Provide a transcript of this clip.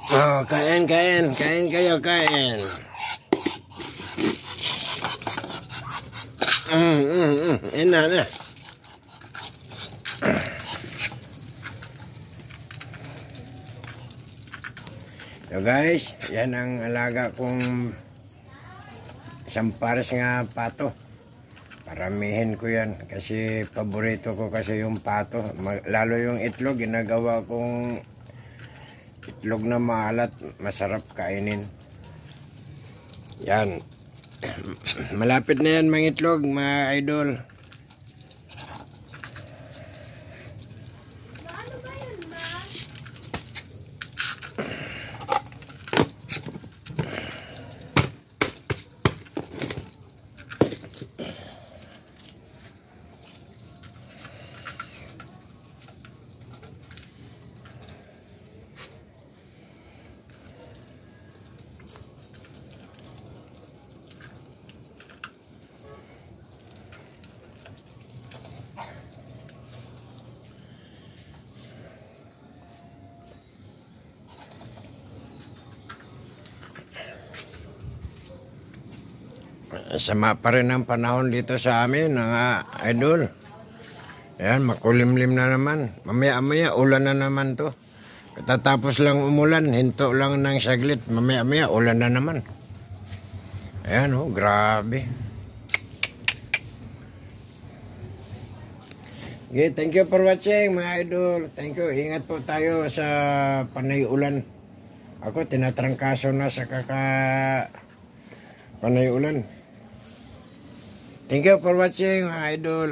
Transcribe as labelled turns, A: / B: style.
A: Oh, kain, kain. Kain kayo, kain. Ina na. So guys, yan ang alaga kong isang pares nga pato. Paramihin ko yan kasi paborito ko kasi yung pato. Lalo yung itlog, ginagawa kong itlog na maalat, masarap kainin. Yan. Malapit na yan mga itlog, mga idol. Sama pa rin ang panahon dito sa amin, mga idol. Ayan, makulimlim na naman. Mamaya-maya, ulan na naman to. Katatapos lang umulan, hinto lang ng saglit. Mamaya-maya, ulan na naman. Ayan, oh, grabe. Okay, thank you for watching, mga idol. Thank you. Ingat po tayo sa panay ulan. Ako, tinatrangkaso na sa panay ulan. Thank you for watching, mga idol.